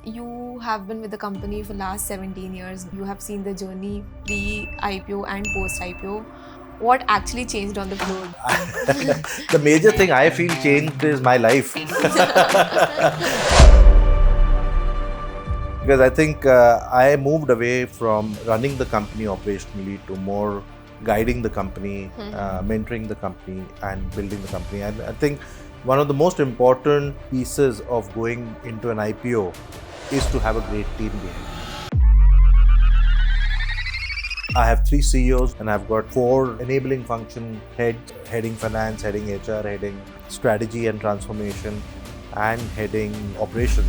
you have been with the company for last 17 years. You have seen the journey pre-IPO and post-IPO. What actually changed on the floor? The major thing I feel changed is my life. Because I think I moved away from running the company operationally to more guiding the company, mentoring the company, and building the company. And I think one of the most important pieces of going into an IPO is to have a great team behind. I have 3 CEOs and I've got 4 enabling function heads, heading finance, heading HR, heading strategy and transformation, and heading operations.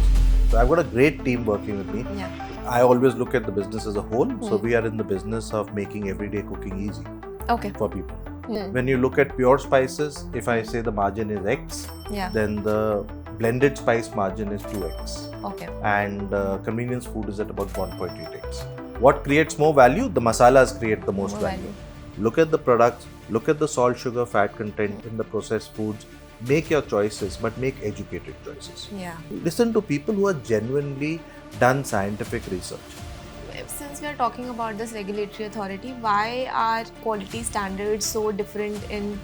So I've got a great team working with me. Yeah. I always look at the business as a whole. So we are in the business of making everyday cooking easy Okay. for people. When you look at pure spices, if I say the margin is X, Yeah. then the blended spice margin is 2X. Okay. And convenience food is at about 1.8X. What creates more value? The masalas create the most value. Look at the products, look at the salt, sugar, fat content in the processed foods. Make your choices, but make educated choices. Yeah. Listen to people who are genuinely done scientific research. Since we are talking about this regulatory authority, why are quality standards so different in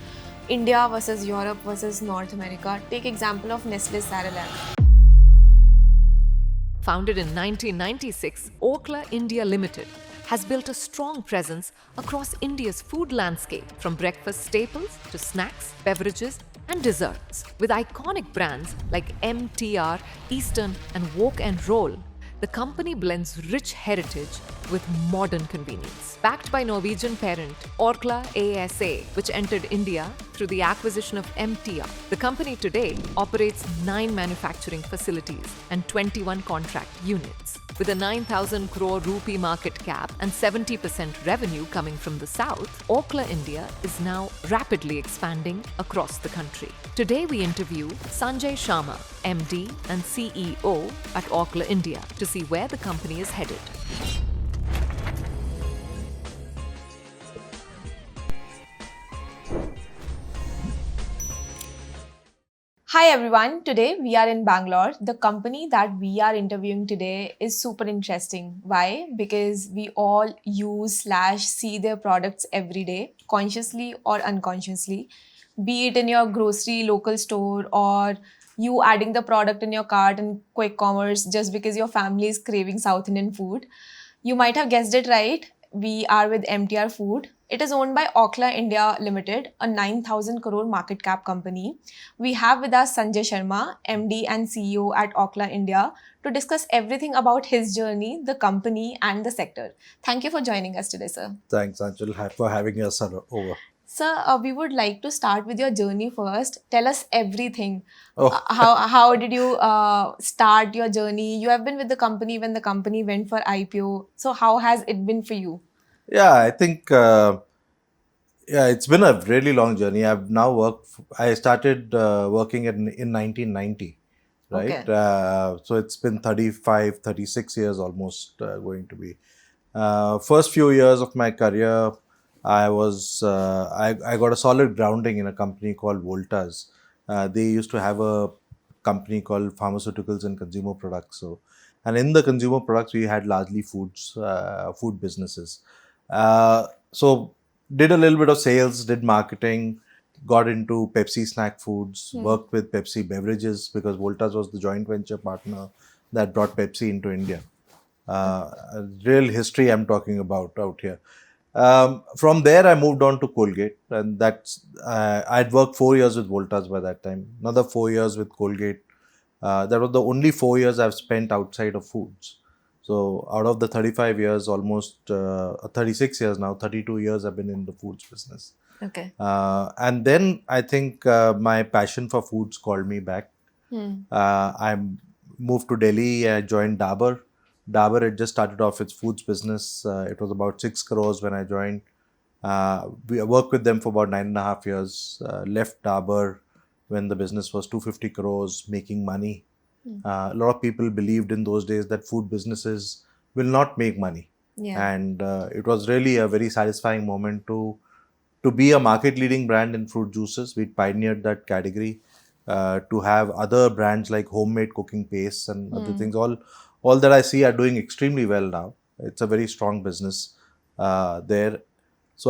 India versus Europe versus North America? Take example of Nestle Cerelac. Founded in 1996, Orkla India Ltd has built a strong presence across India's food landscape, from breakfast staples to snacks, beverages, and desserts. With iconic brands like MTR, Eastern, and Wok and Roll, the company blends rich heritage with modern convenience. Backed by Norwegian parent Orkla ASA, which entered India through the acquisition of MTR, the company today operates 9 manufacturing facilities and 21 contract units. With a 9,000 crore rupee market cap and 70% revenue coming from the south, Orkla India is now rapidly expanding across the country. Today we interview Sanjay Sharma, MD and CEO at Orkla India, to see where the company is headed. Hi everyone, today we are in Bangalore. The company that we are interviewing today is super interesting. Why? Because we all use/see their products every day, consciously or unconsciously, be it in your grocery local store or you adding the product in your cart in quick commerce just because your family is craving South Indian food. You might have guessed it right. We are with MTR Food. It is owned by Orkla India Ltd, a 9,000 crore market cap company. We have with us Sanjay Sharma, MD and CEO at Orkla India, to discuss everything about his journey, the company, and the sector. Thank you for joining us today, sir. Thanks, Anshul, for having us over. Sir, we would like to start with your journey first. Tell us everything. Oh. How did you start your journey? You have been with the company when the company went for IPO. So how has it been for you? Yeah, I think it's been a really long journey. I've now I started working in 1990, right? Okay. So it's been 35, 36 years almost going to be. First few years of my career, I got a solid grounding in a company called Voltas. They used to have a company called Pharmaceuticals and Consumer Products. And in the consumer products, we had largely food businesses. So did a little bit of sales, did marketing, got into Pepsi snack foods, worked with Pepsi beverages because Voltas was the joint venture partner that brought Pepsi into India. Real history I'm talking about out here. From there, I moved on to Colgate, and I'd worked 4 years with Voltas by that time, another 4 years with Colgate. That was the only 4 years I've spent outside of foods. So out of the 35 years, almost 36 years now, 32 years I've been in the foods business. Okay. And then I think my passion for foods called me back. I moved to Delhi, I joined Dabur. Dabur had just started off its foods business. It was about 6 crores when I joined. We worked with them for about 9.5 years. Left Dabur when the business was 250 crores, making money. A lot of people believed in those days that food businesses will not make money. Yeah. And it was really a very satisfying moment to be a market leading brand in fruit juices. We pioneered that category. To have other brands like homemade cooking paste and other things all that I see are doing extremely well now. It's a very strong business there. So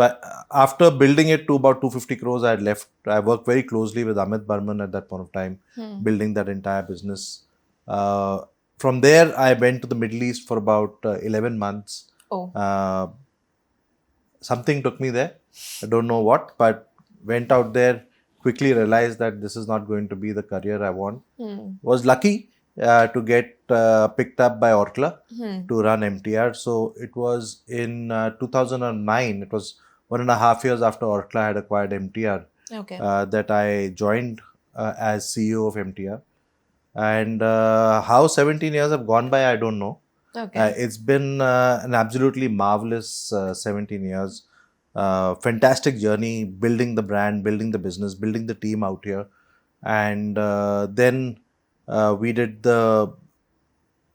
after building it to about 250 crores, I had left. I worked very closely with Amit Burman at that point of time, building that entire business. Uh, from there, I went to the Middle East for about 11 months. Oh. Something took me there. I don't know what, but went out there, quickly realized that this is not going to be the career I want. Was lucky to get picked up by Orkla to run MTR. So it was in 2009, it was 1.5 years after Orkla had acquired MTR, Okay. that I joined as CEO of MTR. And how 17 years have gone by, I don't know. Okay. It's been an absolutely marvelous 17 years. Fantastic journey, building the brand, building the business, building the team out here. And then we did the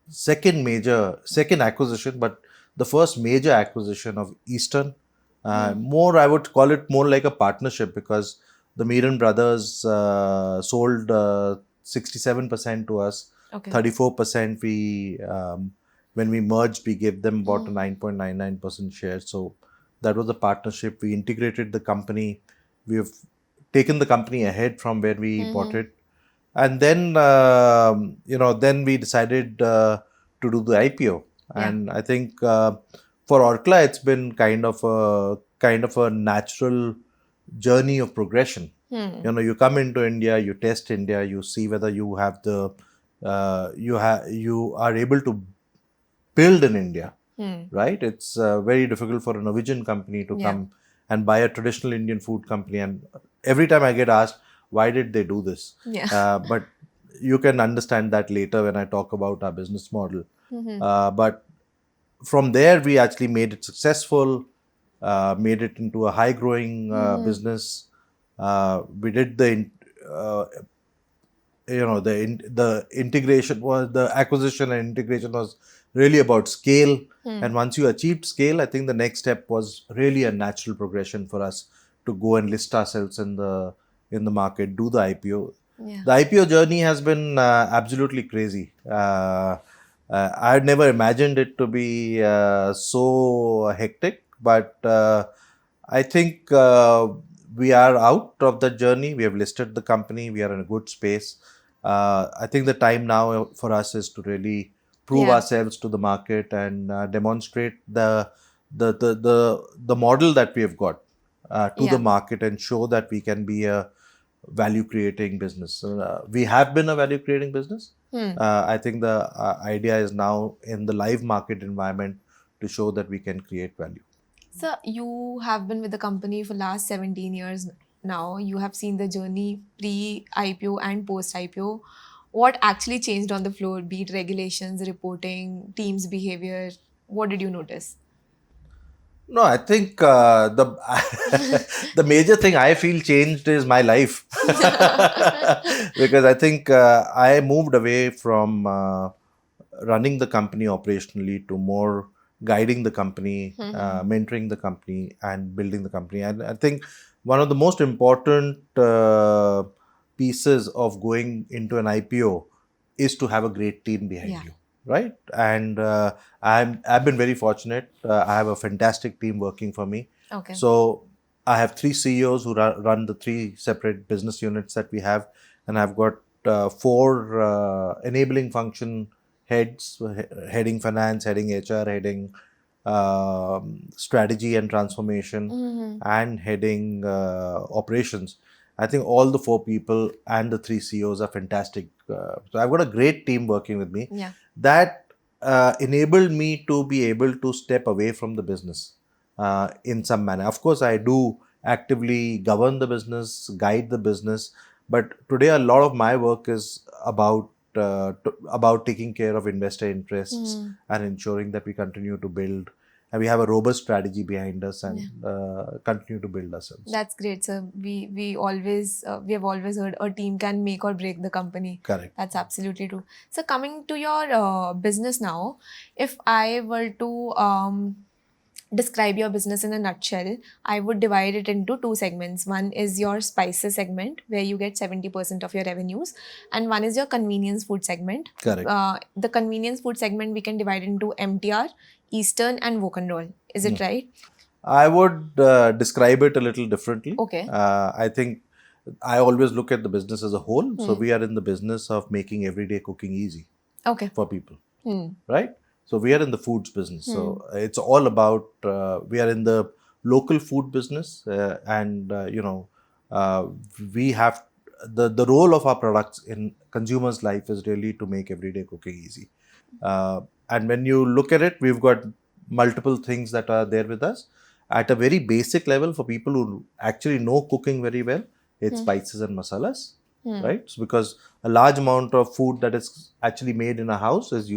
second acquisition, but the first major acquisition of Eastern. More, I would call it more like a partnership, because the Meeran brothers sold 67% to us. Okay. 34% when we merged, we gave them about a 9.99% share. So that was a partnership. We integrated the company. We have taken the company ahead from where we bought it. And then, then we decided to do the IPO. And I think for Orkla, it's been kind of a natural journey of progression. You come into India, you test India, you see whether you have you are able to build in India, right? It's very difficult for a Norwegian company to come and buy a traditional Indian food company. And every time I get asked, why did they do this? But you can understand that later when I talk about our business model. But from there, we actually made it successful, made it into a high-growing business. We did the integration was, the acquisition and integration was really about scale. And once you achieved scale, I think the next step was really a natural progression for us to go and list ourselves in the market, do the IPO. The IPO journey has been absolutely crazy. I had never imagined it to be so hectic, but I think we are out of the journey. We have listed the company. We are in a good space. I think the time now for us is to really prove ourselves to the market and demonstrate the model that we have got to the market, and show that we can be a value creating business. We have been a value creating business. I think the idea is now in the live market environment to show that we can create value. So you have been with the company for last 17 years now. You have seen the journey pre-IPO and post-IPO. What actually changed on the floor, be it regulations, reporting, teams' behavior? What did you notice? No, I think the the major thing I feel changed is my life. Because I think I moved away from running the company operationally to more guiding the company, mentoring the company, and building the company. And I think one of the most important pieces of going into an IPO is to have a great team behind you, right? And I've been very fortunate. I have a fantastic team working for me. Okay. So I have 3 CEOs who run the 3 separate business units that we have, and I've got 4 enabling function heads, heading finance, heading HR, heading strategy and transformation, and heading operations. I think all the 4 people and the 3 CEOs are fantastic. So I've got a great team working with me. That enabled me to be able to step away from the business in some manner. Of course, I do actively govern the business, guide the business, but today a lot of my work is about taking care of investor interests and ensuring that we continue to build, and we have a robust strategy behind us, and continue to build ourselves. That's great. So we have always heard a team can make or break the company. Correct. That's absolutely true. So coming to your business now, if I were to describe your business in a nutshell, I would divide it into two segments. One is your spices segment, where you get 70% of your revenues, and one is your convenience food segment. Correct. The convenience food segment we can divide into MTR, Eastern, and Wok and Roll. Is it right? I would describe it a little differently. Okay. I think I always look at the business as a whole. So we are in the business of making everyday cooking easy Okay. for people, right? So we are in the foods business. So it's all about, we are in the local food business, and we have the role of our products in consumers' life is really to make everyday cooking easy. And when you look at it, we've got multiple things that are there with us. At a very basic level, for people who actually know cooking very well, it's spices and masalas, right? So because a large amount of food that is actually made in a house is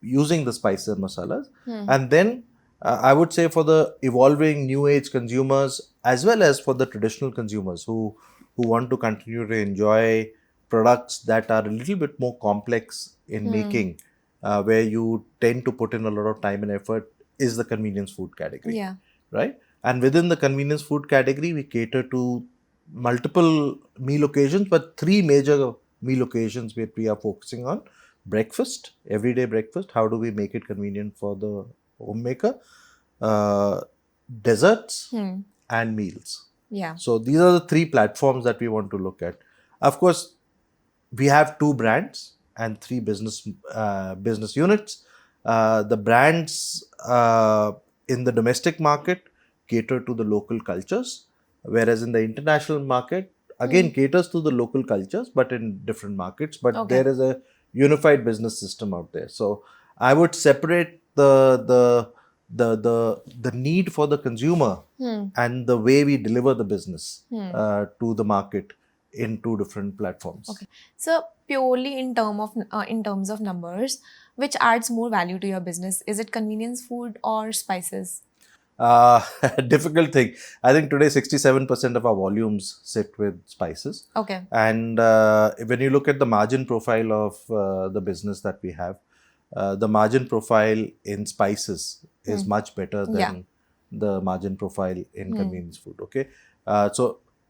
using the spices and masalas. And then I would say for the evolving new age consumers, as well as for the traditional consumers who want to continue to enjoy products that are a little bit more complex in making, where you tend to put in a lot of time and effort, is the convenience food category. Yeah. Right? And within the convenience food category, we cater to multiple meal occasions, but three major meal occasions where we are focusing on: breakfast, everyday breakfast. How do we make it convenient for the homemaker? Desserts and meals. Yeah. So these are the three platforms that we want to look at. Of course, we have two brands and three business units. The brands in the domestic market cater to the local cultures, whereas in the international market, again, caters to the local cultures, but in different markets. But there is a unified business system out there. So I would separate the need for the consumer and the way we deliver the business to the market in two different platforms. Okay. So purely in terms of numbers, which adds more value to your business? Is it convenience food or spices? Difficult thing. I think today 67% of our volumes sit with spices. Okay. And when you look at the margin profile of the business that we have, the margin profile in spices is much better than the margin profile in convenience food. Okay.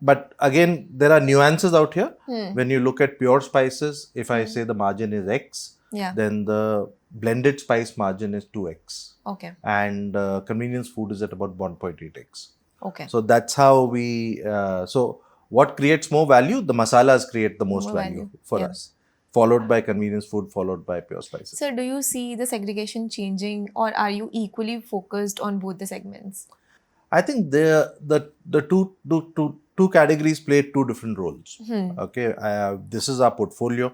But again, there are nuances out here. When you look at pure spices, if I say the margin is X, then the blended spice margin is 2X. Okay. And convenience food is at about 1.8X. Okay. So that's how we, so what creates more value? The masalas create the most value for us, followed by convenience food, followed by pure spices. So do you see the segregation changing, or are you equally focused on both the segments? I think the two categories play two different roles. Okay, this is our portfolio.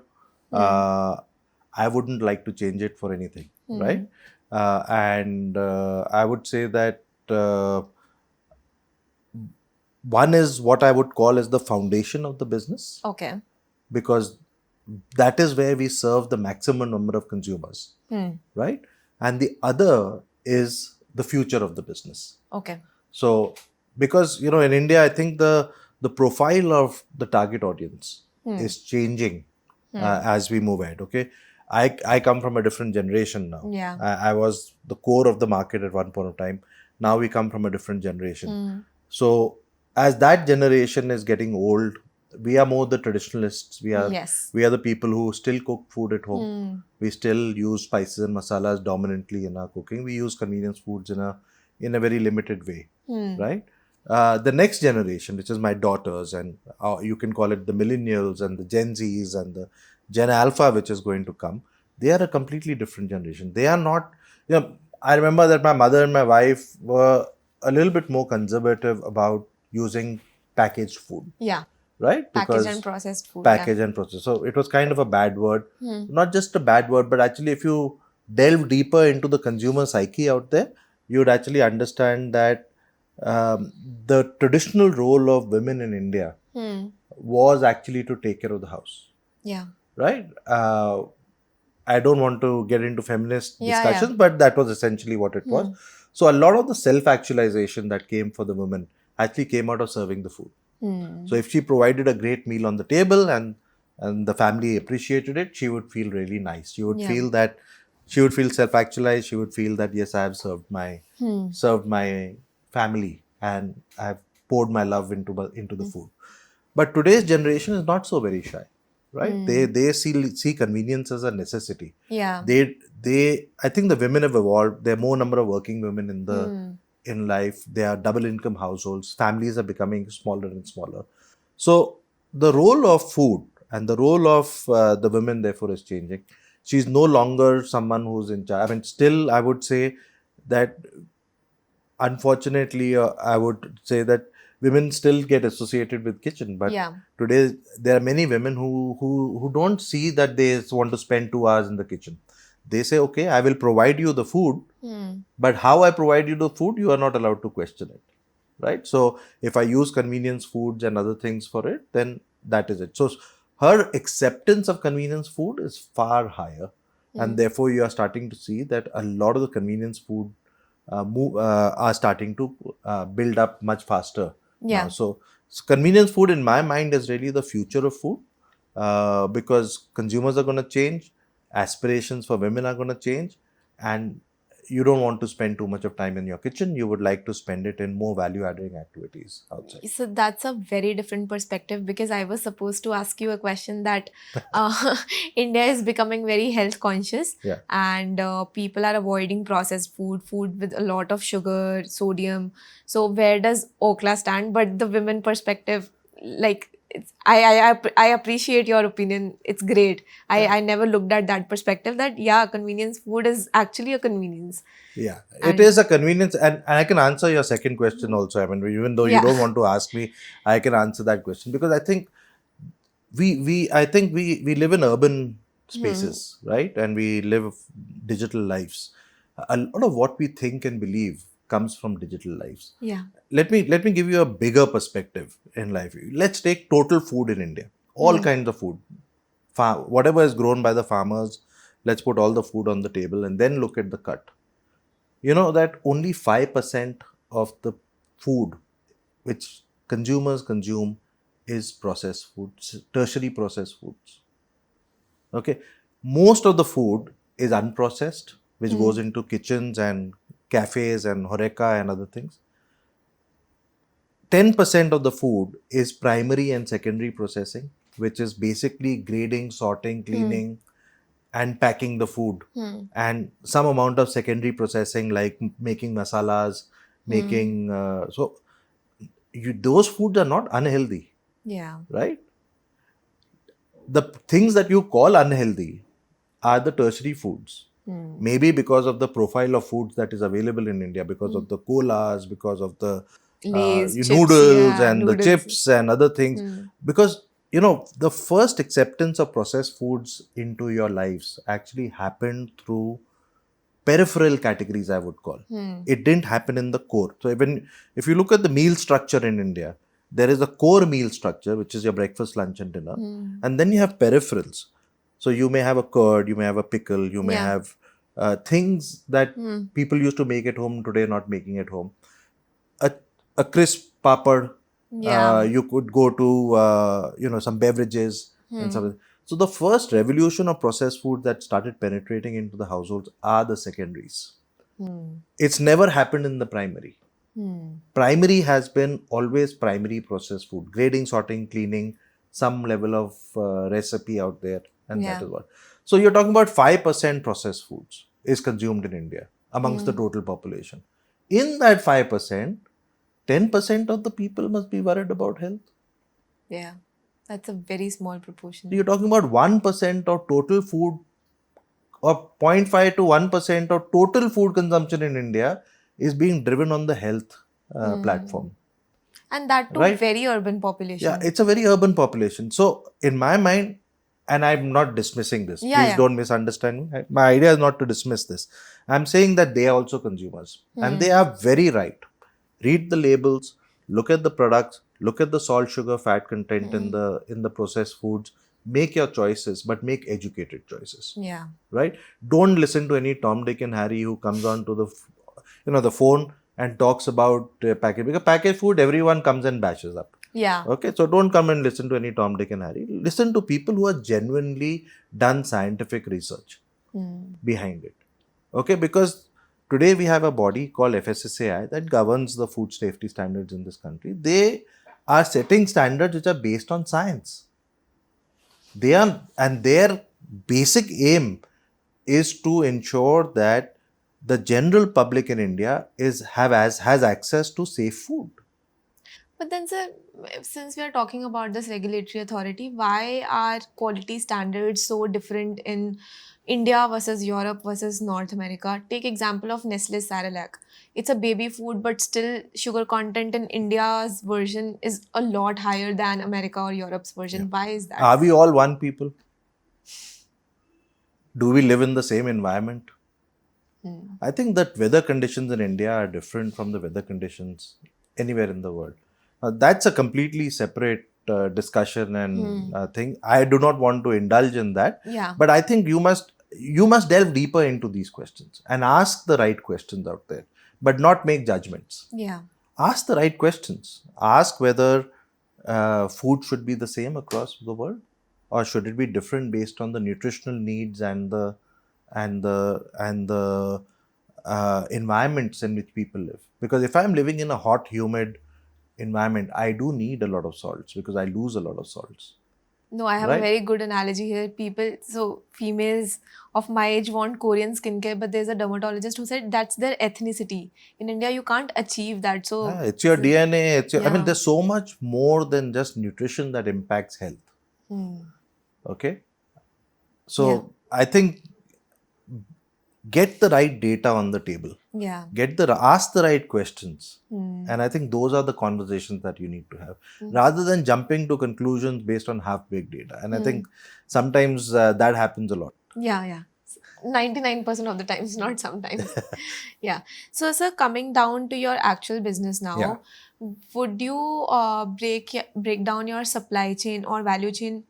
I wouldn't like to change it for anything, right? And I would say that one is what I would call as the foundation of the business. Okay. Because that is where we serve the maximum number of consumers, right? And the other is the future of the business. Okay. So, because, in India, I think the profile of the target audience is changing as we move ahead, okay? I come from a different generation now. Yeah. I was the core of the market at one point of time. Now we come from a different generation. So, as that generation is getting old, we are more the traditionalists. We are the people who still cook food at home. We still use spices and masalas dominantly in our cooking. We use convenience foods in a very limited way, right? The next generation, which is my daughters, and you can call it the millennials and the Gen Zs and the Gen Alpha, which is going to come, they are a completely different generation. They are not, I remember that my mother and my wife were a little bit more conservative about using packaged food. Yeah. Right? Packaged and processed food. Packaged and processed. So it was kind of a bad word. Not just a bad word, but actually if you delve deeper into the consumer psyche out there, you would actually understand that the traditional role of women in India was actually to take care of the house. Yeah. Right? I don't want to get into feminist discussions, but that was essentially what it was. So a lot of the self-actualization that came for the women actually came out of serving the food. So if she provided a great meal on the table and the family appreciated it, she would feel really nice. She would feel that She would feel self-actualized. She would feel that yes, I have served my family, and I have poured my love into the food. But today's generation is not so very shy, right? They see convenience as a necessity. Yeah. They I think the women have evolved. There are more number of working women in life. They are double income households. Families are becoming smaller and smaller. So the role of food and the role of the women therefore is changing. She's no longer someone who's in charge. I mean, still I would say that unfortunately, I would say that women still get associated with kitchen. But Yeah. today there are many women who don't see that they want to spend 2 hours in the kitchen. They say, okay, I will provide you the food, but how I provide you the food, you are not allowed to question it, right? So if I use convenience foods and other things for it, then that is it. So her acceptance of convenience food is far higher, and therefore you are starting to see that a lot of the convenience food are starting to build up much faster Yeah. now. So convenience food in my mind is really the future of food, because consumers are going to change, aspirations for women are going to change, and you don't want to spend too much of time in your kitchen. You would like to spend it in more value adding activities outside. So that's a very different perspective, because I was supposed to ask you a question that India is becoming very health conscious, Yeah. and people are avoiding processed food with a lot of sugar, sodium. So where does Okla stand? But the women perspective, like, I appreciate your opinion. It's great. I never looked at that perspective, that yeah, convenience food is actually a convenience. Yeah, And it is a convenience, and I can answer your second question also. I mean, even though you Yeah. don't want to ask me, I can answer that question, because I think we live in urban spaces, right? And we live digital lives. A lot of what we think and believe comes from digital lives. yeah. Let me give you a bigger perspective in life. Let's take total food in India. All kinds of food. Whatever is grown by the farmers, let's put all the food on the table and then look at the cut. You know that only 5% of the food which consumers consume is processed foods, tertiary processed foods. Okay. Most of the food is unprocessed, which goes into kitchens and cafes and horeca and other things. 10% of the food is primary and secondary processing, which is basically grading, sorting, cleaning, and packing the food. And some amount of secondary processing, like making masalas, making. Those foods are not unhealthy, Yeah. right? The things that you call unhealthy are the tertiary foods. Maybe because of the profile of foods that is available in India, because of the colas, because of the Lays, chips, noodles yeah, and the noodles. chips and other things. Because, the first acceptance of processed foods into your lives actually happened through peripheral categories, I would call. It didn't happen in the core. So even if you look at the meal structure in India, there is a core meal structure, which is your breakfast, lunch, and dinner. And then you have peripherals. So you may have a curd, you may have a pickle, you may Yeah. have things that people used to make at home, today not making at home. A crisp papad. Yeah. You could go to some beverages and something. So the first revolution of processed food that started penetrating into the households are the secondaries. It's never happened in the primary. Primary has been always primary processed food, grading, sorting, cleaning, some level of recipe out there, and Yeah. that is what. So you're talking about 5% processed foods is consumed in India amongst the total population. In that 5%, 10% of the people must be worried about health. Yeah. That's a very small proportion. So you're talking about 1% of total food, or 0.5 to 1% of total food consumption in India is being driven on the health platform. And that too, Right. very urban population. Yeah, it's a very urban population. So in my mind, and I'm not dismissing this, Yeah, please yeah. don't misunderstand me. My idea is not to dismiss this. I'm saying that they are also consumers, and they are very right. Read the labels, look at the products, look at the salt, sugar, fat content in the processed foods. Make your choices, but make educated choices. Yeah. Right? Don't listen to any Tom, Dick, and Harry who comes on to the phone and talks about package, because packaged food everyone comes and bashes up. Yeah. Okay, so don't come and listen to any Tom, Dick, and Harry. Listen to people who are genuinely done scientific research. behind it. Okay, because today we have a body called FSSAI that governs the food safety standards in this country. They are setting standards which are based on science. They are, and their basic aim is to ensure that the general public in India has access to safe food. But then, sir, since we are talking about this regulatory authority, why are quality standards so different in India versus Europe versus North America? Take example of Nestle Cerelac. It's a baby food, but still sugar content in India's version is a lot higher than America or Europe's version. Why is that? Are we all one people? Do we live in the same environment? I think that weather conditions in India are different from the weather conditions anywhere in the world. That's a completely separate discussion and thing. I do not want to indulge in that. Yeah. But I think you must delve deeper into these questions and ask the right questions out there, but not make judgments. Yeah. Ask the right questions. Ask whether food should be the same across the world, or should it be different based on the nutritional needs and the environments in which people live. Because if I'm living in a hot, humid environment, I do need a lot of salts because I lose a lot of salts. No, I have a Right. very good analogy here. Females of my age want Korean skincare, but there's a dermatologist who said that's their ethnicity. In India, you can't achieve that. So, Yeah, it's your DNA. I mean, Yeah. there's so much more than just nutrition that impacts health. Okay. So Yeah. I think get the right data on the table. Yeah. Ask the right questions. And I think those are the conversations that you need to have, rather than jumping to conclusions based on half-baked data. And I think sometimes that happens a lot. Yeah. 99% of the times, not sometimes. Yeah. So, sir, coming down to your actual business now, Yeah. would you break down your supply chain or value chain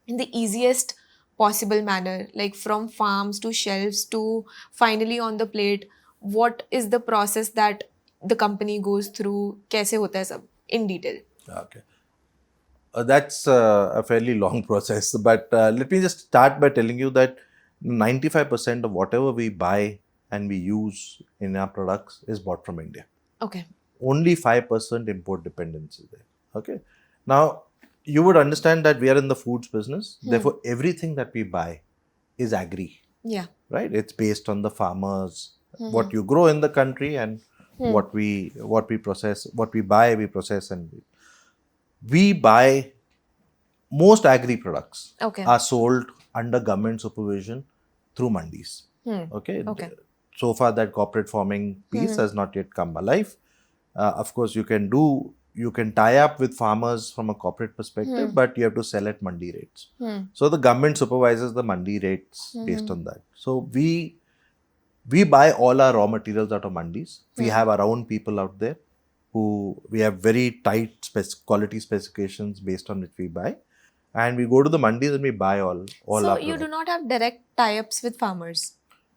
in the easiest possible manner, like from farms to shelves to finally on the plate? What is the process that the company goes through? कैसे होता है सब in detail? Okay. That's a fairly long process. But let me just start by telling you that 95% of whatever we buy and we use in our products is bought from India. Okay. Only 5% import dependence is there. Okay. Now, you would understand that we are in the foods business. Therefore, everything that we buy is agri, Yeah. right? It's based on the farmers, what you grow in the country, and what we process, what we buy, we process, and we buy. Most agri products Okay. are sold under government supervision through mandis. Okay. Okay. So far, that corporate farming piece has not yet come alive. Of course, you can tie up with farmers from a corporate perspective, but you have to sell at mandi rates. So the government supervises the mandi rates based on that. So we buy all our raw materials out of mandis. We have our own people out there who we have very tight quality specifications based on which we buy. And we go to the mandis and we buy all So our you do products. not have direct tie-ups with farmers.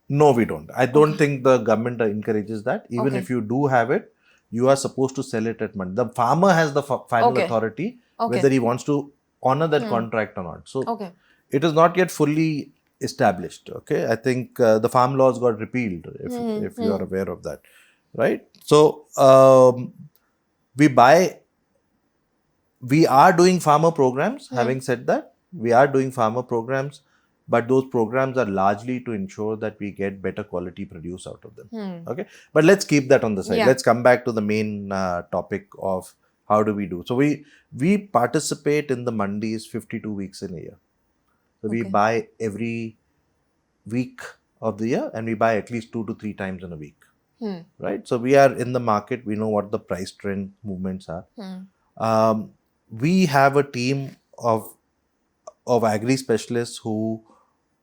No, we don't. I don't think the government encourages that. Even Okay. if you do have it, you are supposed to sell it at mandi. The farmer has the final Okay. authority Okay. whether he wants to honor that contract or not. So Okay. it is not yet fully established. Okay, I think the farm laws got repealed. If you are aware of that, right? So we buy. We are doing farmer programs. Having said that, we are doing farmer programs, but those programs are largely to ensure that we get better quality produce out of them. Okay, but let's keep that on the side. Yeah. Let's come back to the main topic of how do we do. So we participate in the mandis 52 weeks in a year. So we Okay. buy every week of the year, and we buy at least 2 to 3 times in a week. Right? So we are in the market. We know what the price trend movements are. We have a team of agri specialists who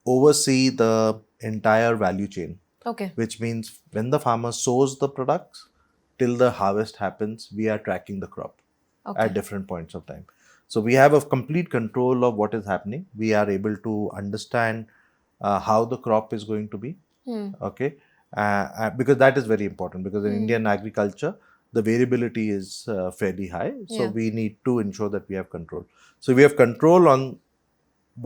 oversee the entire value chain, Okay. which means when the farmer sows the products till the harvest happens, we are tracking the crop Okay. at different points of time. So we have a complete control of what is happening. We are able to understand how the crop is going to be. Okay, because that is very important, because in Indian agriculture, the variability is fairly high. So Yeah. we need to ensure that we have control. So we have control on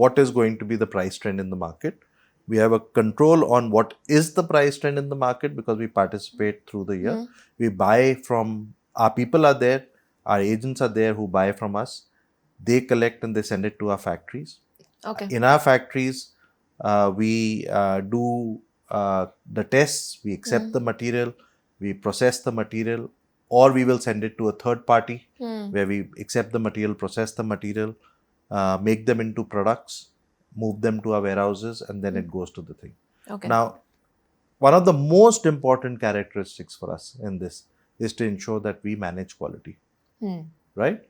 what is going to be the price trend in the market. We have a control on what is the price trend in the market because we participate through the year. We buy from, our people are there, our agents are there who buy from us. They collect and they send it to our factories. Okay. In our factories, we do the tests, we accept the material, we process the material, or we will send it to a third party where we accept the material, process the material, make them into products, move them to our warehouses, and then it goes to the thing. Okay. Now, one of the most important characteristics for us in this is to ensure that we manage quality, right?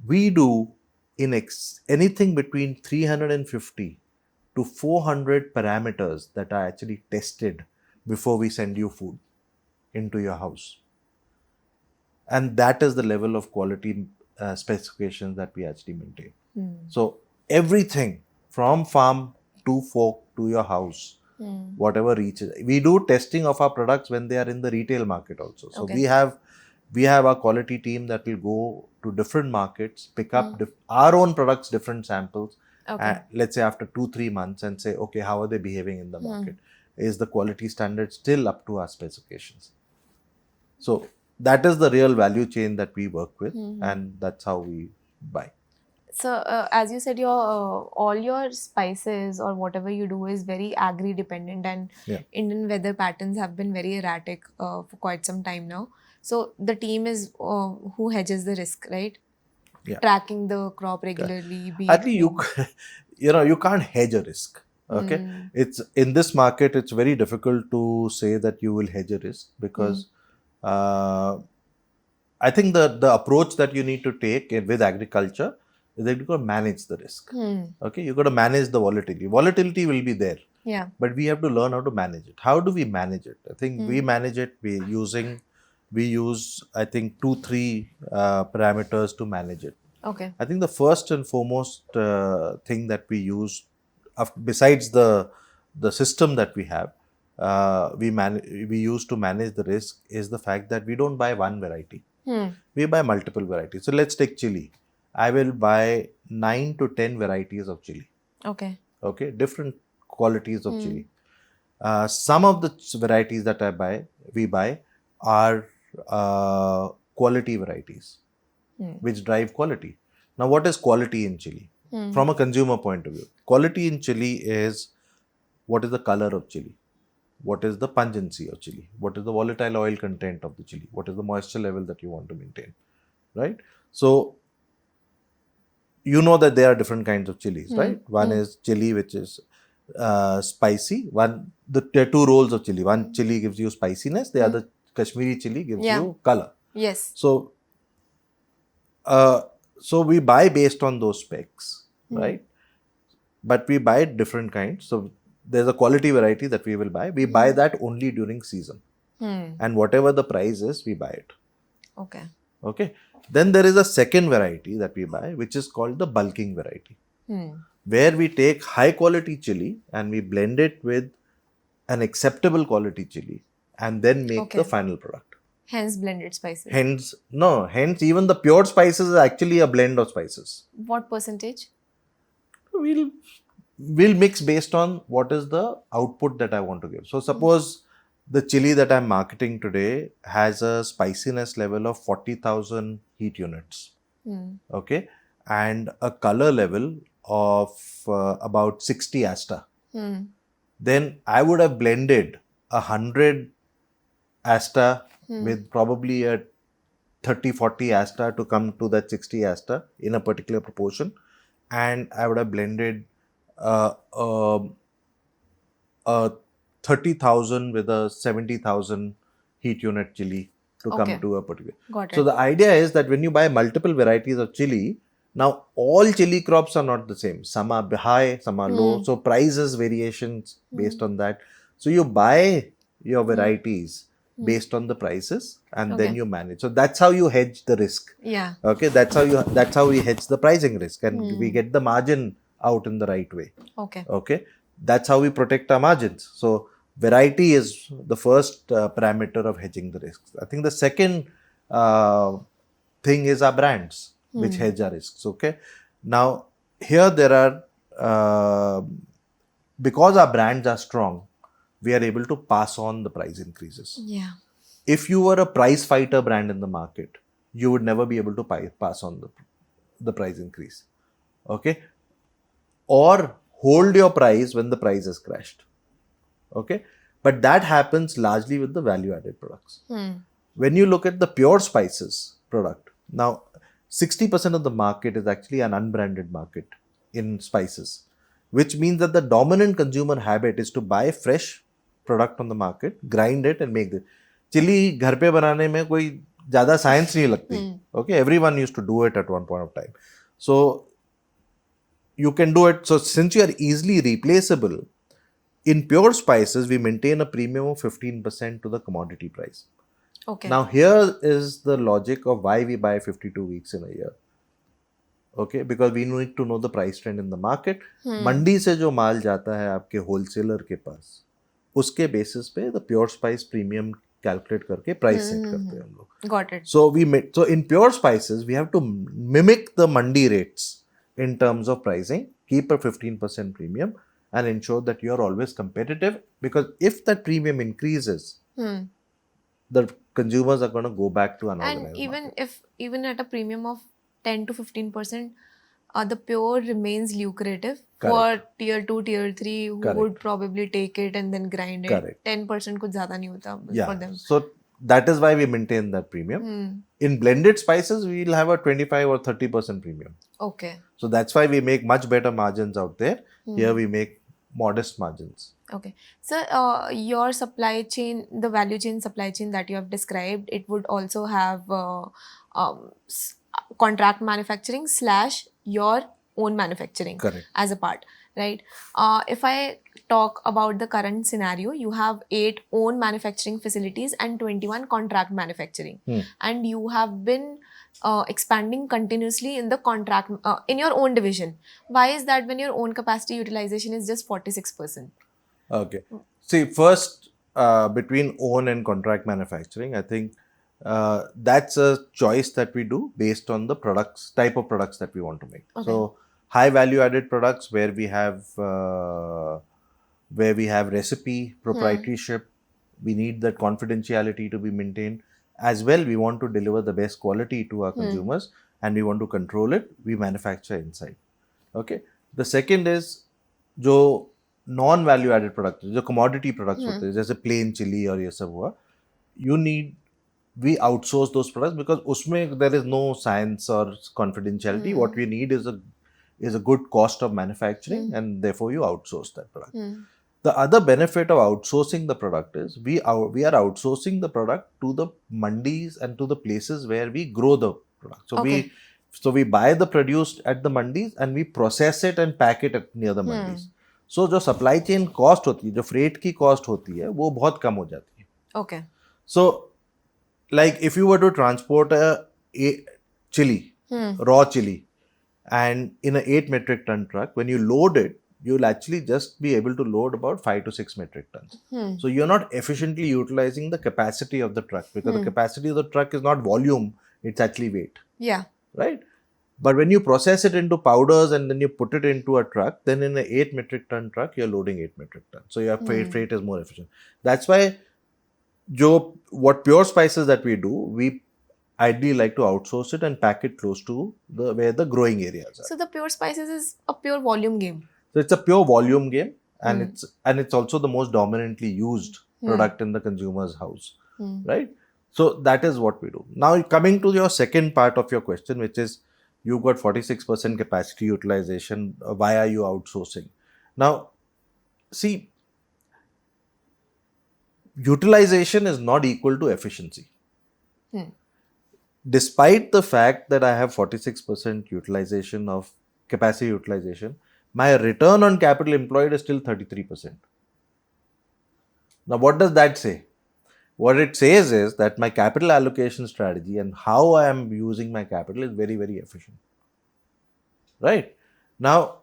We do anything between 350 to 400 parameters that are actually tested before we send you food into your house. And that is the level of quality specifications that we actually maintain. So everything from farm to fork to your house, whatever reaches. We do testing of our products when they are in the retail market also. So Okay. we have a quality team that will go to different markets, pick up our own products, different samples, Okay. let's say after 2-3 months, and say, okay, how are they behaving in the market? Is the quality standard still up to our specifications? So that is the real value chain that we work with, and that's how we buy. So, as you said, your all your spices or whatever you do is very agri dependent, and Yeah. Indian weather patterns have been very erratic for quite some time now. So, the team is who hedges the risk, right? Yeah. Tracking the crop regularly. Be I it think you can't hedge a risk. Okay, it's in this market. It's very difficult to say that you will hedge a risk because I think the approach that you need to take with agriculture is that you got to manage the risk. Okay, you got to manage the volatility. Volatility will be there. Yeah. But we have to learn how to manage it. How do we manage it? I think we manage it. We use I think 2-3 parameters to manage it. Okay. I think the first and foremost thing that we use, besides the system that we have, we use to manage the risk is the fact that we don't buy one variety. We buy multiple varieties. So let's take chili. I will buy 9 to 10 varieties of chili. Okay. Okay, different qualities of chili. Some of the varieties that we buy are quality varieties, which drive quality. Now, what is quality in chili? From a consumer point of view, quality in chili is what is the color of chili, what is the pungency of chili, what is the volatile oil content of the chili, what is the moisture level that you want to maintain, right? So, you know that there are different kinds of chilies, right? One is chili which is spicy. There are two roles of chili. One chili gives you spiciness. The other Kashmiri chili gives you color. Yes. So we buy based on those specs, right? But we buy different kinds. So there's a quality variety that we will buy. We buy that only during season, and whatever the price is, we buy it. Okay. Okay. Then there is a second variety that we buy, which is called the bulking variety, where we take high quality chili and we blend it with an acceptable quality chili and then make the final product. Hence blended spices. Hence even the pure spices is actually a blend of spices. What percentage? We'll mix based on what is the output that I want to give. So suppose the chili that I'm marketing today has a spiciness level of 40,000 heat units. Okay. And a color level of about 60 asta. Then I would have blended 100 asta with probably a 30-40 asta to come to that 60 asta in a particular proportion. And I would have blended 30,000 with a 70,000 heat unit chili to come to a particular. Got it. So the idea is that when you buy multiple varieties of chili, now all chili crops are not the same. Some are high, some are low. So prices variations based on that. So you buy your varieties based on the prices and then you manage. So that's how you hedge the risk. Yeah. Okay, that's how we hedge the pricing risk, and we get the margin out in the right way. Okay. Okay, that's how we protect our margins. So variety is the first parameter of hedging the risks. I think the second thing is our brands, which hedge our risks. Okay, now here there are because our brands are strong, we are able to pass on the price increases. Yeah. If you were a price fighter brand in the market, you would never be able to pass on the price increase. Okay? Or hold your price when the price has crashed. Okay? But that happens largely with the value added products. When you look at the pure spices product, now 60% of the market is actually an unbranded market in spices, which means that the dominant consumer habit is to buy fresh product on the market, grind it and make it. Chili घर पे बनाने में कोई ज़्यादा science नहीं लगती. Okay, everyone used to do it at one point of time. So you can do it. So since you are easily replaceable, in pure spices we maintain a premium of 15% to the commodity price. Okay. Now here is the logic of why we buy 52 weeks in a year. Okay, because we need to know the price trend in the market. मंडी से जो माल जाता है आपके wholesaler के पास, उसके basis पे the pure spice premium calculate करके price set करते हैं हम लोग. Got it. So in pure spices we have to mimic the mandi rates in terms of pricing, keep a 15% premium and ensure that you are always competitive, because if that premium increases, the consumers are going to go back to unorganized And even market. if even at a premium of 10 to 15%, the pure remains lucrative for tier 2, tier 3 who Correct. would probably take it and then grind it. Correct. 10% कुछ ज़्यादा नहीं होता for them. So that is why we maintain that premium. In blended spices, we will have a 25 or 30% premium. Okay. So that's why we make much better margins out there. Here we make modest margins. Okay. So your supply chain, the value chain supply chain that you have described, it would also have contract manufacturing / your own manufacturing. Correct. As a part, right? If I talk about the current scenario, you have 8 own manufacturing facilities and 21 contract manufacturing. And you have been expanding continuously in the contract, in your own division. Why is that when your own capacity utilization is just 46%? Okay. See, first, between own and contract manufacturing, I think that's a choice that we do based on the type of products that we want to make. Okay. So, high value added products where we have recipe proprietorship, we need that confidentiality to be maintained. As well, we want to deliver the best quality to our consumers and we want to control it. We manufacture inside. Okay. The second is जो non value added product, जो commodity products होते हैं जैसे plain chilli और ये सब हुआ, you need we outsource those products because उसमें देयर इज नो साइंस और confidentiality. What we need is a good cost of manufacturing and therefore you outsource that product. The other benefit of outsourcing the product is we are outsourcing the product to the mandis and to the places where we grow the product. So we buy the produce at the mandis and we process it and pack it near the mandis. So जो supply chain cost होती है, जो freight की cost होती है, वो बहुत कम हो जाती है. Okay. So like if you were to transport a chili, raw chili, and in an 8 metric ton truck, when you load it, you'll actually just be able to load about 5 to 6 metric tons. So you're not efficiently utilizing the capacity of the truck, because the capacity of the truck is not volume, it's actually weight. Yeah. Right? But when you process it into powders and then you put it into a truck, then in an 8 metric ton truck, you're loading 8 metric tons. So your freight is more efficient. That's why what pure spices that we do, we ideally like to outsource it and pack it close to where the growing areas are. So the pure spices is a pure volume game. So it's a pure volume game, and it's also the most dominantly used product in the consumer's house, right? So that is what we do. Now coming to your second part of your question, which is you've got 46% capacity utilization. Why are you outsourcing? Now, see, utilization is not equal to efficiency. Despite the fact that I have 46% utilization of capacity utilization, my return on capital employed is still 33%. Now, what does that say? What it says is that my capital allocation strategy and how I am using my capital is very, very efficient. Right? Now,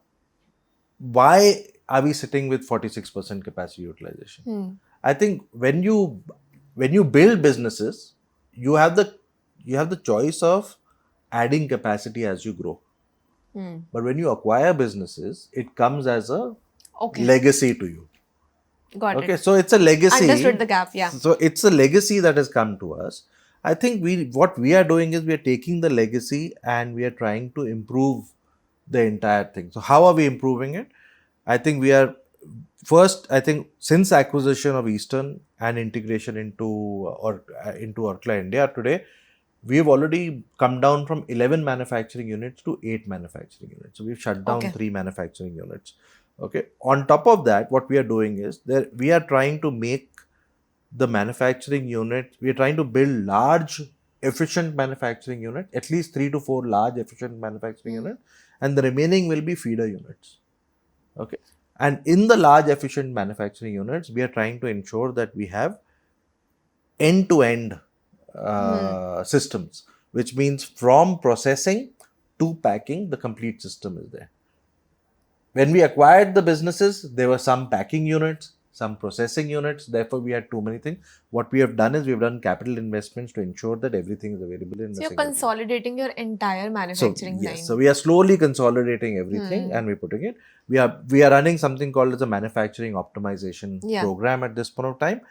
why are we sitting with 46% capacity utilization? I think when you build businesses, you have the choice of adding capacity as you grow. But when you acquire businesses, it comes as a Okay. legacy to you. Got Okay, it. so it's a legacy. Understood the gap, yeah. So it's a legacy that has come to us. I think what we are doing is we are taking the legacy and we are trying to improve the entire thing. So how are we improving it? I think we are first. I think since acquisition of Eastern and integration into Orkla India today, we have already come down from 11 manufacturing units to 8 manufacturing units. So we've shut down Okay. 3 manufacturing units. Okay. On top of that, what we are doing is we are trying to make the manufacturing unit, we are trying to build large, efficient manufacturing unit, at least 3 to 4 large, efficient manufacturing units, and the remaining will be feeder units. Okay. And in the large, efficient manufacturing units, we are trying to ensure that we have end-to-end systems, which means from processing to packing, the complete system is there. When we acquired the businesses, there were some packing units, some processing units. Therefore, we had too many things. What we have done is we have done capital investments to ensure that everything is available in So a you're single place. consolidating your entire So manufacturing yes, line. so we are slowly consolidating everything and we're putting it. We are running something called as a manufacturing optimization Yeah. program at this point of time,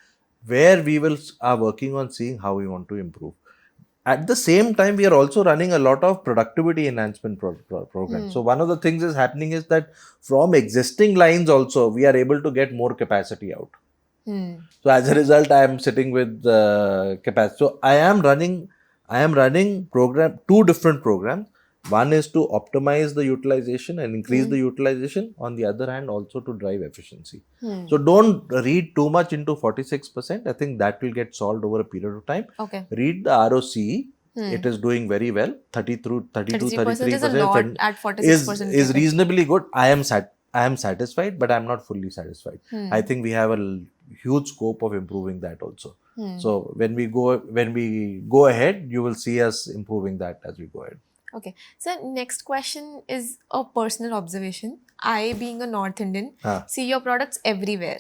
where we are working on seeing how we want to improve. At the same time, we are also running a lot of productivity enhancement programs. So one of the things is happening is that from existing lines also, we are able to get more capacity out. So as a result, I am sitting with capacity. So I am running two different programs. One is to optimize the utilization and increase the utilization. On the other hand, also to drive efficiency. So don't read too much into 46%. I think that will get solved over a period of time. Okay. Read the ROCE. It is doing very well. 32, 33% is a 33% lot at 46% is CapEx. reasonably good. I am satisfied, but I am not fully satisfied. I think we have a huge scope of improving that also. So when we go ahead, you will see us improving that as we go ahead. Okay. So next question is a personal observation. I, being a North Indian, see your products everywhere.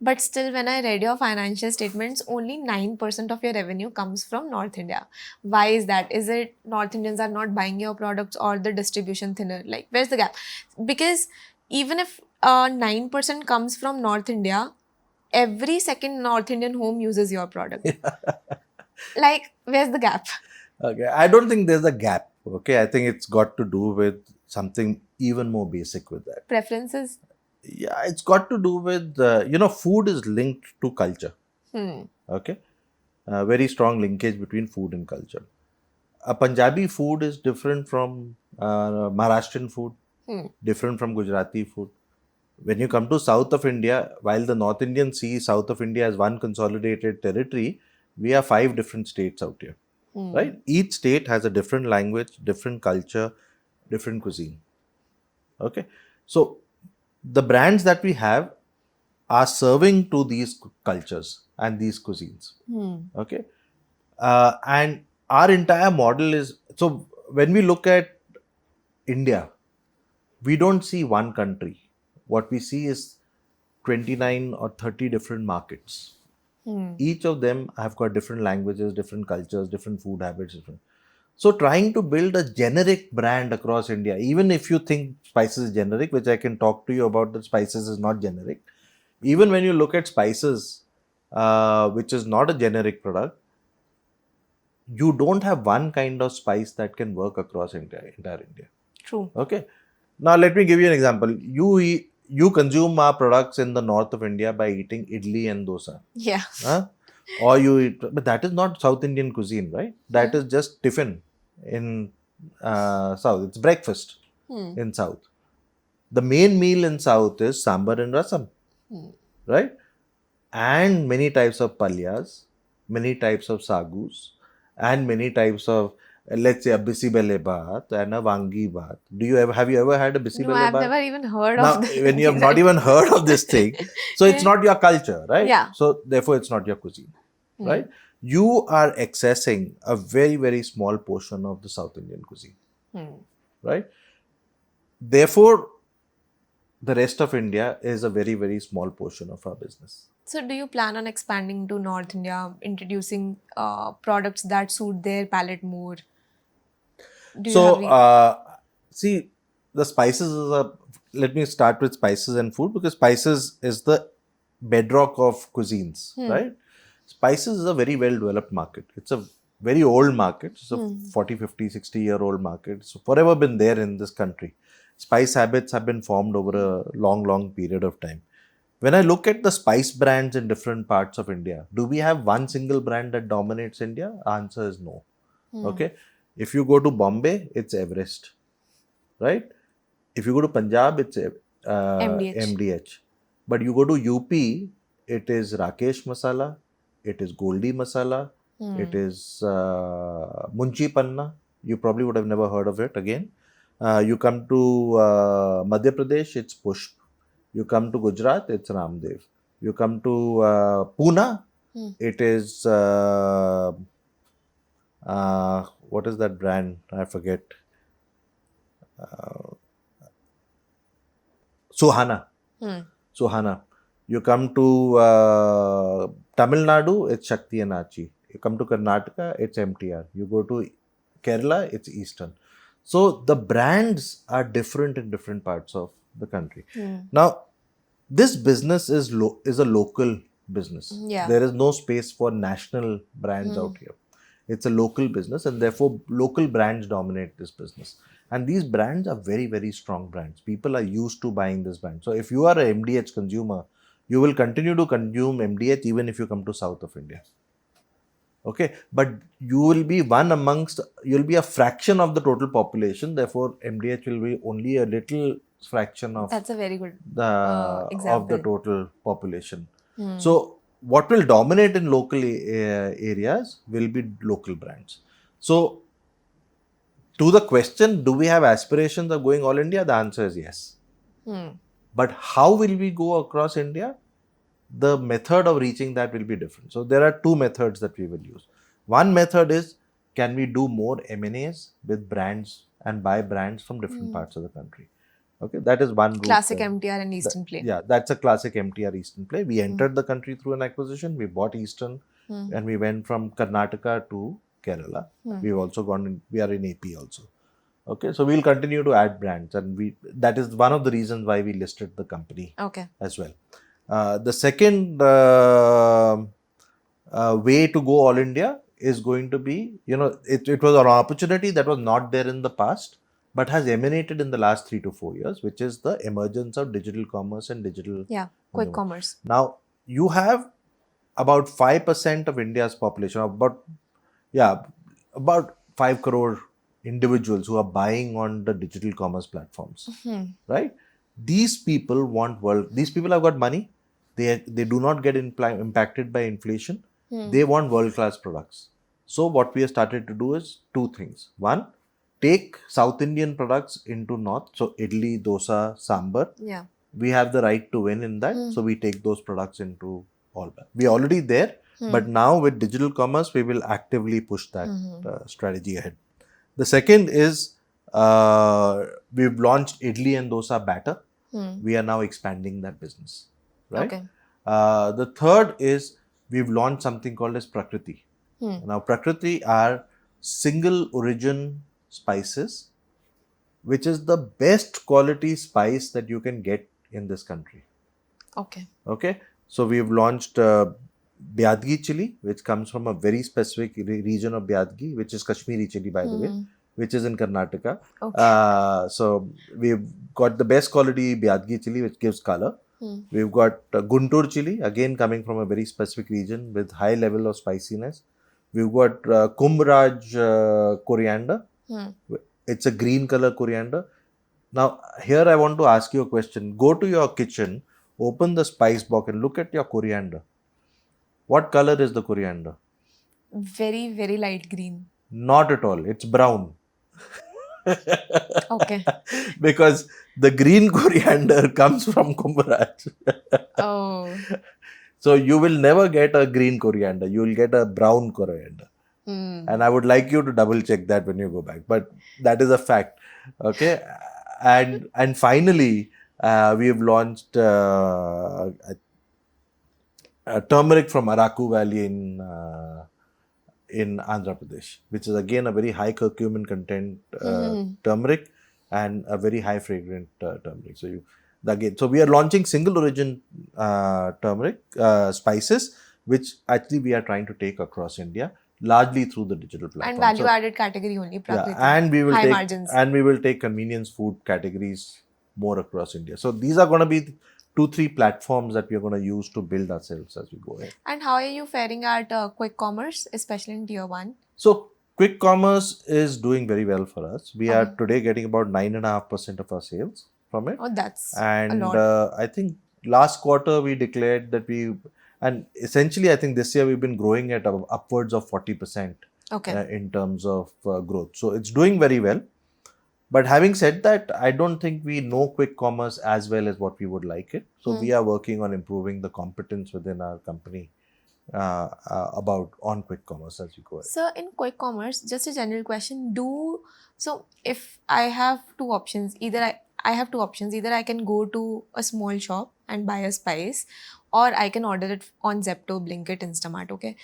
But still, when I read your financial statements, only 9% of your revenue comes from North India. Why is that? Is it North Indians are not buying your products or the distribution thinner? Like, where's the gap? Because even if 9% comes from North India, every second North Indian home uses your product. Like, where's the gap? Okay, I don't think there's a gap. Okay, I think it's got to do with something even more basic with that. Preferences? Yeah, it's got to do with food is linked to culture. Okay, very strong linkage between food and culture. A Punjabi food is different from Maharashtrian food, different from Gujarati food. When you come to south of India, while the North Indians see south of India as one consolidated territory, we are 5 different states out here. Right? Each state has a different language, different culture, different cuisine. Okay. So the brands that we have are serving to these cultures and these cuisines. Okay. And our entire model is, so when we look at India, we don't see one country. What we see is 29 or 30 different markets. Each of them have got different languages, different cultures, different food habits. So trying to build a generic brand across India, even if you think spices is generic, which I can talk to you about, that spices is not generic. Even when you look at spices, which is not a generic product, you don't have one kind of spice that can work across entire India. True. Okay. Now let me give you an example. You consume our products in the north of India by eating idli and dosa. Yeah. Or you eat, but that is not South Indian cuisine, right? That is just tiffin in South. It's breakfast in South. The main meal in South is sambar and rasam, right? And many types of palyas, many types of sagus, and many types of, let's say, a bisibele bath and a wangi bath. Have you ever had a bisibele No, I've bath? never even heard Now, of this. when you have not even heard of this thing, so it's not your culture, right? Yeah. So therefore, it's not your cuisine, right? You are accessing a very, very small portion of the South Indian cuisine, right? Therefore, the rest of India is a very, very small portion of our business. So, do you plan on expanding to North India, introducing products that suit their palate more? See, the spices is a let me start with spices and food, because spices is the bedrock of cuisines, right? Spices is a very well developed market. It's a very old market. It's a 40, 50, 60-year old market. It's forever been there in this country. Spice habits have been formed over a long, long period of time. When I look at the spice brands in different parts of India, do we have one single brand that dominates India? Answer is no. Okay. If you go to Bombay, it's Everest, right? If you go to Punjab, it's MDH. MDH. But you go to UP, it is Rakesh Masala, it is Goldie Masala, it is Munchi Panna. You probably would have never heard of it again. You come to Madhya Pradesh, it's Pushp. You come to Gujarat, it's Ramdev. You come to Pune, it is what is that brand? I forget. Suhana. Suhana. You come to Tamil Nadu, it's Shakti and Achi. You come to Karnataka, it's MTR. You go to Kerala, it's Eastern. So the brands are different in different parts of the country. Now, this business is a local business. Yeah. There is no space for national brands out here. It's a local business, and therefore local brands dominate this business. And these brands are very, very strong brands. People are used to buying this brand. So if you are a MDH consumer, you will continue to consume MDH even if you come to south of India. Okay, but you will be you'll be a fraction of the total population. Therefore, MDH will be only a little fraction of That's a very good of example. the total population. So what will dominate in local areas will be local brands. So to the question, do we have aspirations of going all India? The answer is yes. But how will we go across India? The method of reaching that will be different. So there are two methods that we will use. One method is, can we do more M&As with brands and buy brands from different parts of the country? Okay, that is one route. Classic MTR and Eastern play. Yeah, that's a classic MTR Eastern play. We entered the country through an acquisition. We bought Eastern and we went from Karnataka to Kerala. We've also we are in AP also. Okay, so we'll continue to add brands, and that is one of the reasons why we listed the company as well. The second way to go all India is going to be, it was an opportunity that was not there in the past, but has emanated in the last 3 to 4 years, which is the emergence of digital commerce and digital. Quick commerce. Now, you have about 5% of India's population, about 5 crore individuals who are buying on the digital commerce platforms, right? These people have got money. They do not get impacted by inflation. They want world-class products. So what we have started to do is two things. One, take South Indian products into North. So idli, dosa, sambar. Yeah. We have the right to win in that. So we take those products into all. We're already there. But now with digital commerce, we will actively push that strategy ahead. The second is we've launched idli and dosa batter. We are now expanding that business, right? Okay. The third is we've launched something called as Prakriti. Now, Prakriti are single origin spices, which is the best quality spice that you can get in this country. Okay. So we've launched Byadgi chili, which comes from a very specific region of Byadgi, which is Kashmiri chili, by the way, which is in Karnataka. So we've got the best quality Byadgi chili, which gives color. We've got Guntur chili, again coming from a very specific region with high level of spiciness. We've got Kumbhraj coriander. It's a green color coriander. Now, here I want to ask you a question. Go to your kitchen, open the spice box and look at your coriander. What color is the coriander? Very, very light green. Not at all. It's brown. Okay. Because the green coriander comes from Kumbhraj. Oh. So you will never get a green coriander. You will get a brown coriander. And I would like you to double check that when you go back. But that is a fact. Okay. And finally, we have launched turmeric from Araku Valley in Andhra Pradesh, which is again a very high curcumin content turmeric, and a very high fragrant turmeric. So we are launching single origin turmeric spices, which actually we are trying to take across India, largely through the digital And platform. value added category only, Yeah, Prakriti. and High margins. we will take convenience food categories more across India. So these are going to be 2-3 platforms that we are going to use to build ourselves as we go ahead. And how are you faring at quick commerce, especially in tier 1? So quick commerce is doing very well for us. We are Okay. today getting about 9.5% of our sales from it. Oh, that's a And lot. I think last quarter we declared that and essentially I think this year we've been growing at upwards of 40% Okay. in terms of growth. So it's doing very well. But having said that, I don't think we know quick commerce as well as what we would like it. So we are working on improving the competence within our company about on quick commerce as we go ahead. So in quick commerce, just a general question, so if I have two options, I have two options, either I can go to a small shop and buy a spice, or I can order it on Zepto, Blinkit, Instamart, okay?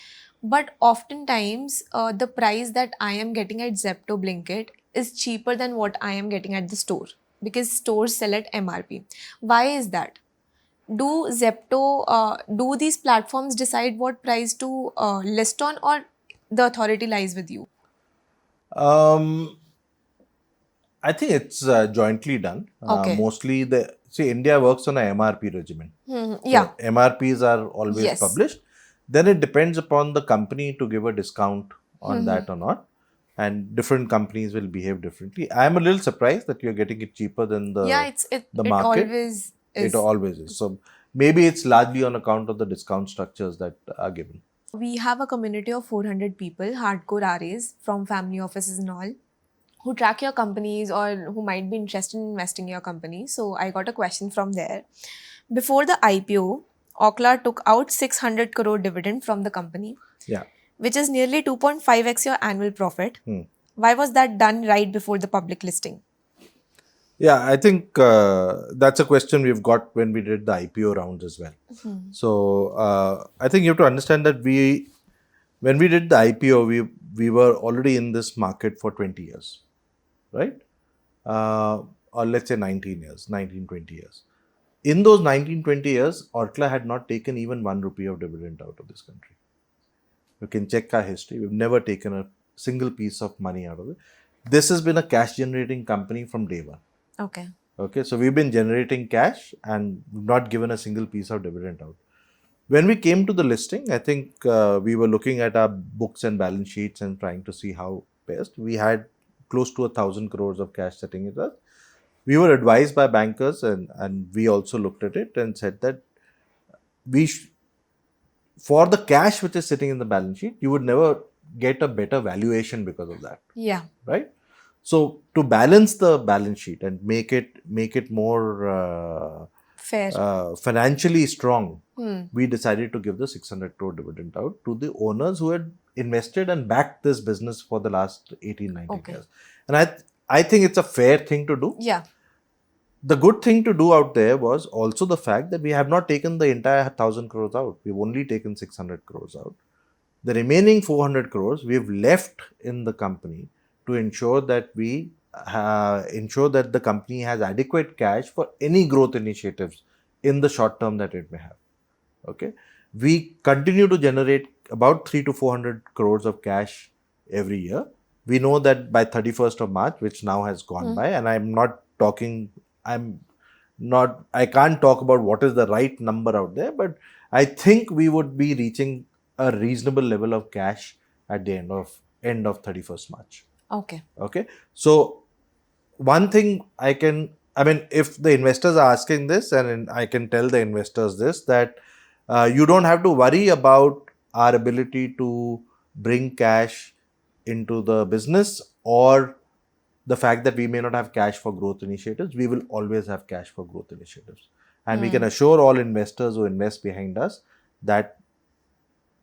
But oftentimes, the price that I am getting at Zepto, Blinkit is cheaper than what I am getting at the store, because stores sell at MRP. Why is that? Do do these platforms decide what price to list on, or the authority lies with you? Um, I think it's jointly done. Okay. Mostly India works on a MRP regimen. Yeah. So MRPs are always Yes. published. Then it depends upon the company to give a discount on that or not. And different companies will behave differently. I am a little surprised that you're getting it cheaper than the It market. always It is. always is. So maybe it's largely on account of the discount structures that are given. We have a community of 400 people, hardcore RAs from family offices and all, who track your companies or who might be interested in investing in your company. So I got a question from there. Before the IPO, Orkla took out 600 crore dividend from the company, Yeah. which is nearly 2.5x your annual profit. Why was that done right before the public listing? Yeah, I think that's a question we've got when we did the IPO rounds as well. So I think you have to understand that when we did the IPO, we were already in this market for 20 years, right? Or let's say 19, 20 years. In those 19, 20 years, Orkla had not taken even 1 rupee of dividend out of this country. You can check our history. We've never taken a single piece of money out of it. This has been a cash generating company from day one. Okay. Okay, so we've been generating cash and not given a single piece of dividend out. When we came to the listing, I think we were looking at our books and balance sheets and trying to see how best. We had close to 1,000 crores of cash sitting with us. We were advised by bankers and we also looked at it and said that for the cash which is sitting in the balance sheet, you would never get a better valuation because of that. Yeah. Right? So to balance the balance sheet and make it more Fair. financially strong, we decided to give the 600 crore dividend out to the owners who had invested and backed this business for the last 18-19 years. And I think it's a fair thing to do. Yeah. The good thing to do out there was also the fact that we have not taken the entire 1,000 crores out. We've only taken 600 crores out. The remaining 400 crores we've left in the company to ensure that the company has adequate cash for any growth initiatives in the short term that it may have. Okay, we continue to generate about 300 to 400 crores of cash every year. We know that by 31st of March, which now has gone by, and I can't talk about what is the right number out there, but I think we would be reaching a reasonable level of cash at the end of 31st March. Okay. So one thing if the investors are asking this, and I can tell the investors this, that you don't have to worry about our ability to bring cash into the business or the fact that we may not have cash for growth initiatives. We will always have cash for growth initiatives. And we can assure all investors who invest behind us that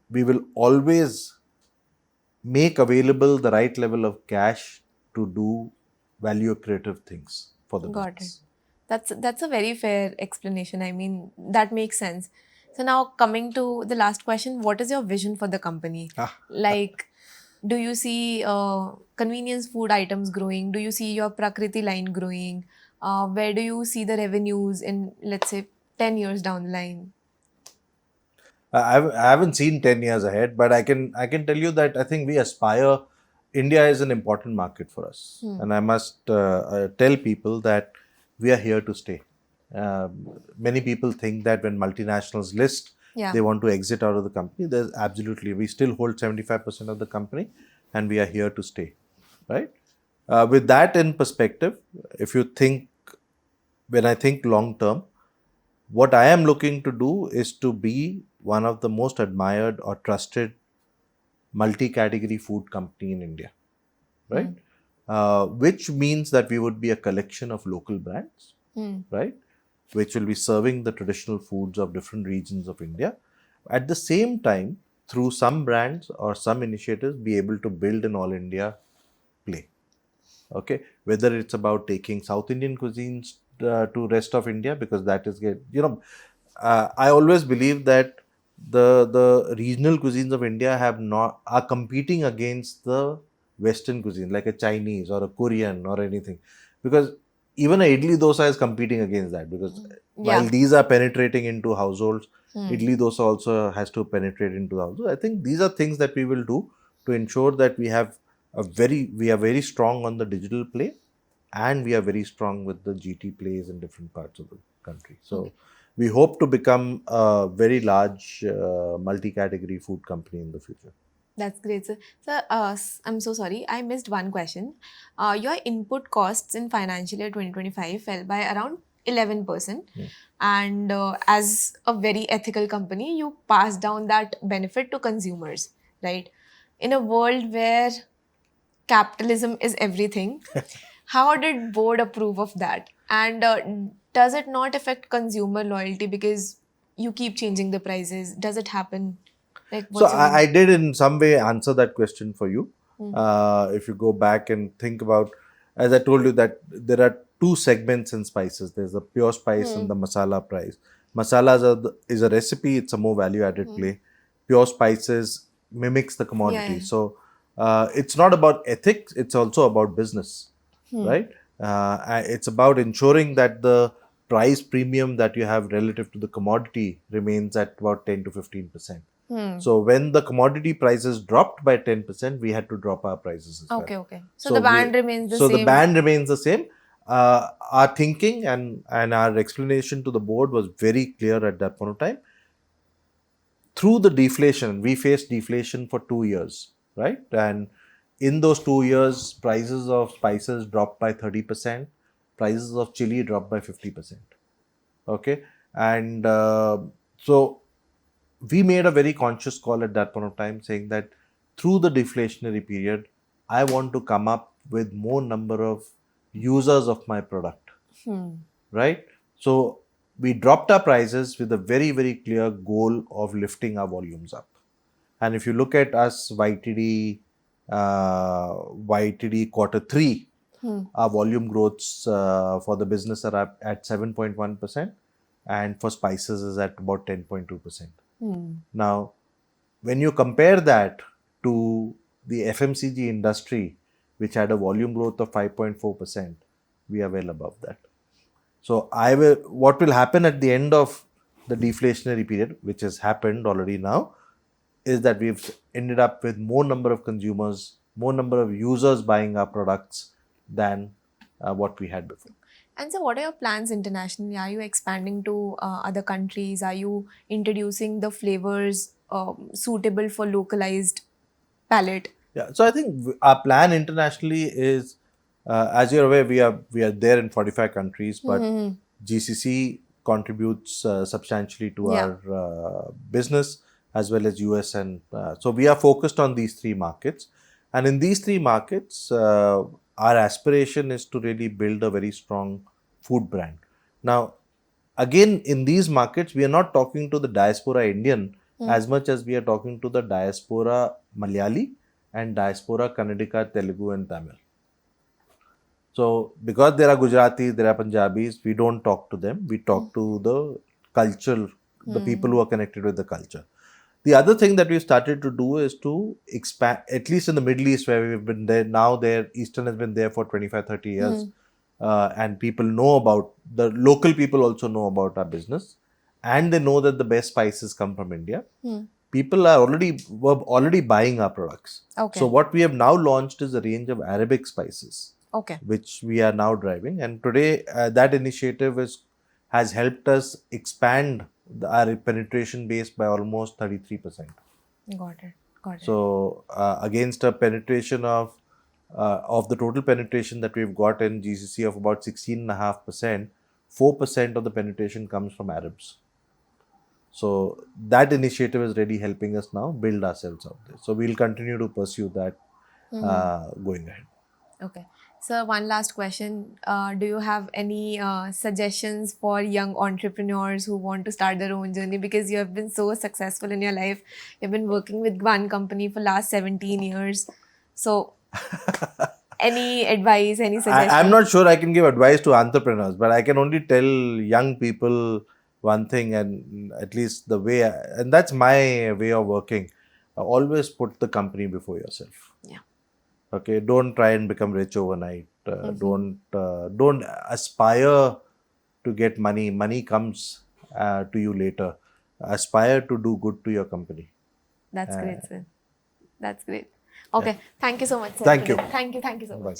we will always make available the right level of cash to do value creative things for the business. Got it. That's a very fair explanation. I mean, that makes sense. So now coming to the last question, what is your vision for the company? Like, Do you see convenience food items growing? Do you see your Prakriti line growing? Where do you see the revenues in, let's say, 10 years down the line? I haven't seen 10 years ahead, but I can tell you that I think we aspire. India is an important market for us, and I must tell people that we are here to stay. Many people think that when multinationals list, Yeah. they want to exit out of the company. There's absolutely, we still hold 75% of the company, and we are here to stay, right? With that in perspective, if you think, when I think long term, what I am looking to do is to be one of the most admired or trusted multi-category food company in India, right? Which means that we would be a collection of local brands, right? Which will be serving the traditional foods of different regions of India. At the same time, through some brands or some initiatives, be able to build an all India play. Okay, whether it's about taking South Indian cuisines to rest of India, because that is I always believe that the regional cuisines of India are competing against the Western cuisine, like a Chinese or a Korean or anything, because even a idli dosa is competing against that, because while Yeah. these are penetrating into households, idli dosa also has to penetrate into the household. I think these are things that we will do to ensure that we are very strong on the digital play, and we are very strong with the GT plays in different parts of the country. So we hope to become a very large multi-category food company in the future. That's great, sir. Sir, I'm so sorry. I missed one question. Your input costs in financial year 2025 fell by around 11%. And as a very ethical company, you pass down that benefit to consumers, right? In a world where capitalism is everything, how did board approve of that? And does it not affect consumer loyalty because you keep changing the prices? Does it happen? Like, So what's your I did in some way answer that question for you. If you go back and think about, as I told you, that there are two segments in spices. There's the pure spice and the masala price. Masalas is a recipe. It's a more value-added play. Pure spices mimics the commodity. Yeah. So it's not about ethics. It's also about business, right? It's about ensuring that the price premium that you have relative to the commodity remains at about 10 to 15%. So when the commodity prices dropped by 10%, we had to drop our prices as well. Okay. So the band remains the so same. the band remains the same. Our thinking and our explanation to the board was very clear at that point of time. Through the deflation, we faced deflation for 2 years, right? And in those 2 years, prices of spices dropped by 30%, prices of chili dropped by 50%. Okay, and so we made a very conscious call at that point of time, saying that through the deflationary period, I want to come up with more number of users of my product, right? So we dropped our prices with a very, very clear goal of lifting our volumes up. And if you look at us YTD quarter three, our volume growths for the business are up at 7.1%, and for spices is at about 10.2%. Now, when you compare that to the FMCG industry, which had a volume growth of 5.4%, we are well above that. So what will happen at the end of the deflationary period, which has happened already now, is that we've ended up with more number of consumers, more number of users buying our products than what we had before. And so, what are your plans internationally? Are you expanding to other countries? Are you introducing the flavors suitable for localized palate? Yeah, so I think our plan internationally is, as you're aware, we are there in 45 countries, but GCC contributes substantially to Yeah. our business, as well as US, and so we are focused on these three markets. And in these three markets, our aspiration is to really build a very strong food brand. Now, again, in these markets, we are not talking to the diaspora Indian as much as we are talking to the diaspora Malayali and diaspora Kannadika, Telugu, and Tamil. So, because there are Gujaratis, there are Punjabis, we don't talk to them. We talk to the culture, the people who are connected with the culture. The other thing that we've started to do is to expand, at least in the Middle East where we've been there now. There, Eastern has been there for 25, 30 years, and people know about, the local people also know about our business, and they know that the best spices come from India. People were already buying our products. Okay. So what we have now launched is a range of Arabic spices, Okay. which we are now driving. And today, that initiative has helped us expand our penetration base by almost 33%. Got it. Got it. So against a penetration of the total penetration that we've got in GCC of about 16.5%, 4% of the penetration comes from Arabs. So that initiative is really helping us now build ourselves out there. So we'll continue to pursue that going ahead. Okay. So one last question. Do you have any suggestions for young entrepreneurs who want to start their own journey? Because you have been so successful in your life. You've been working with one company for last 17 years. So any advice, any suggestions? I'm not sure I can give advice to entrepreneurs, but I can only tell young people one thing, and at least the way, and that's my way of working. Always put the company before yourself. Yeah. Okay, don't try and become rich overnight. Don't aspire to get money. Money comes to you later. Aspire to do good to your company. That's great, sir. That's great. Okay. Thank you so much, sir. Thank you. Thank you. Thank you so much. Bye.